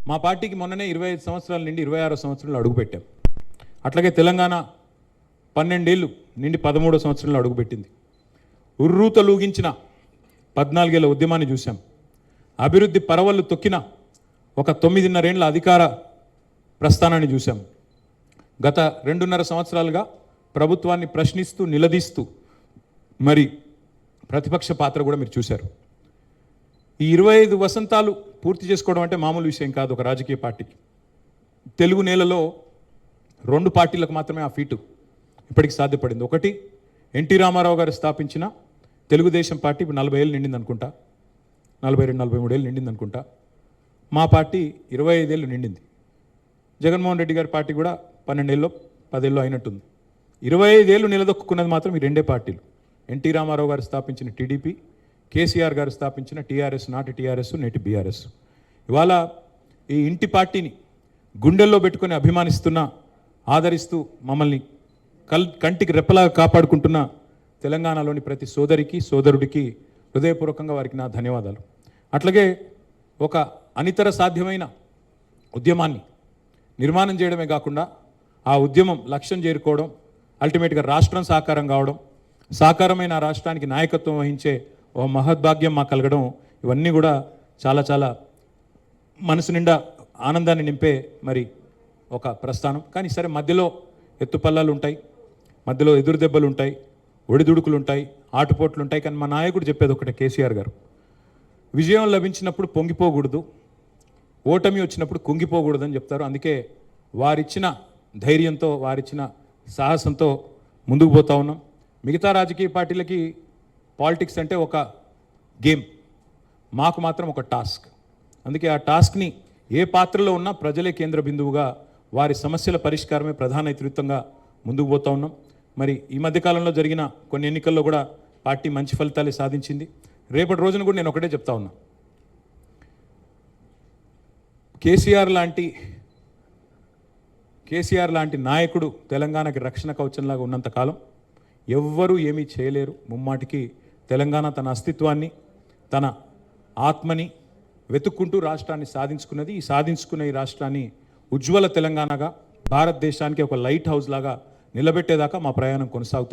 మా పార్టీకి మొన్ననే 25 సంవత్సరాల నుండి 26 సంవత్సరాలు అడుగుపెట్టాం. అట్లాగే తెలంగాణ 12 ఏళ్ళు నుండి 13 సంవత్సరాలు అడుగుపెట్టింది. ఉర్రూతలూగించిన 14 ఏళ్ల ఉద్యమాన్ని చూశాం. అభివృద్ధి పరవళ్ళు తొక్కిన ఒక 9.5 ఏళ్ల అధికార ప్రస్థానాన్ని చూశాం. గత 2.5 సంవత్సరాలుగా ప్రభుత్వాన్ని ప్రశ్నిస్తూ నిలదీస్తూ మరి ప్రతిపక్ష పాత్ర కూడా మీరు చూశారు. ఈ 25 వసంతాలు పూర్తి చేసుకోవడం అంటే మామూలు విషయం కాదు ఒక రాజకీయ పార్టీకి. తెలుగు నేలలో 2 పార్టీలకు మాత్రమే ఆ ఫీటు ఇప్పటికి సాధ్యపడింది. ఒకటి ఎన్టీ రామారావు గారు స్థాపించిన తెలుగుదేశం పార్టీ ఇప్పుడు 40 ఏళ్ళు నిండింది అనుకుంటా, 42-43 ఏళ్ళు నిండింది అనుకుంటా. మా పార్టీ 25 ఏళ్ళు నిండింది. జగన్మోహన్ రెడ్డి గారి పార్టీ కూడా 12 ఏళ్ళు 10 ఏళ్ళు అయినట్టుంది. 25 ఏళ్ళు నిలదొక్కున్నది మాత్రం ఈ 2 పార్టీలు. ఎన్టీ రామారావు గారు స్థాపించిన టీడీపీ, కేసీఆర్ గారు స్థాపించిన టీఆర్ఎస్, నాటి టీఆర్ఎస్ నేటి బీఆర్ఎస్. ఇవాళ ఈ ఇంటి పార్టీని గుండెల్లో పెట్టుకొని అభిమానిస్తున్న, ఆదరిస్తూ మమ్మల్ని కంటికి రెప్పలాగా కాపాడుకుంటున్న తెలంగాణలోని ప్రతి సోదరికి సోదరుడికి హృదయపూర్వకంగా వారికి నా ధన్యవాదాలు. అట్లాగే ఒక అనితర సాధ్యమైన ఉద్యమాన్ని నిర్మాణం చేయడమే కాకుండా ఆ ఉద్యమం లక్ష్యం చేరుకోవడం, అల్టిమేట్గా రాష్ట్రం సాకారం కావడం, సాకారమైన ఆ రాష్ట్రానికి నాయకత్వం వహించే ఓ మహద్భాగ్యం మాకు కలగడం, ఇవన్నీ కూడా చాలా చాలా మనసు నిండా ఆనందాన్ని నింపే మరి ఒక ప్రస్థానం. కానీ సరే, మధ్యలో ఎత్తుపల్లాలు ఉంటాయి, మధ్యలో ఎదురు దెబ్బలు ఉంటాయి, ఒడిదుడుకులు ఉంటాయి, ఆటుపోట్లు ఉంటాయి. కానీ మా నాయకుడు చెప్పేది ఒకటే, కేసీఆర్ గారు, విజయం లభించినప్పుడు పొంగిపోకూడదు, ఓటమి వచ్చినప్పుడు కుంగిపోకూడదు అని చెప్తారు. అందుకే వారిచ్చిన ధైర్యంతో, వారిచ్చిన సాహసంతో ముందుకు పోతా ఉన్నాం. మిగతా రాజకీయ పార్టీలకి పాలిటిక్స్ అంటే ఒక గేమ్, మాకు మాత్రం ఒక టాస్క్. అందుకే ఆ టాస్క్ని ఏ పాత్రలో ఉన్నా ప్రజలే కేంద్ర బిందువుగా, వారి సమస్యల పరిష్కారమే ప్రధాన ఇతివృత్తంగా ముందుకు పోతా ఉన్నాం. మరి ఈ మధ్యకాలంలో జరిగిన కొన్ని ఎన్నికల్లో కూడా పార్టీ మంచి ఫలితాలే సాధించింది. రేపటి రోజున కూడా నేను ఒకటే చెప్తా ఉన్నా, కేసీఆర్ లాంటి నాయకుడు తెలంగాణకి రక్షణ కవచంలాగా ఉన్నంతకాలం ఎవ్వరూ ఏమీ చేయలేరు. ముమ్మాటికి తెలంగాణ తన అస్తిత్వాన్ని, తన ఆత్మని వెతుక్కుంటూ రాష్ట్రాన్ని సాధించుకున్నది. ఈ సాధించుకున్న ఈ రాష్ట్రాన్ని ఉజ్వల తెలంగాణగా, భారతదేశానికి ఒక లైట్ హౌస్ లాగా నిలబెట్టేదాకా మా ప్రయాణం కొనసాగుతుంది.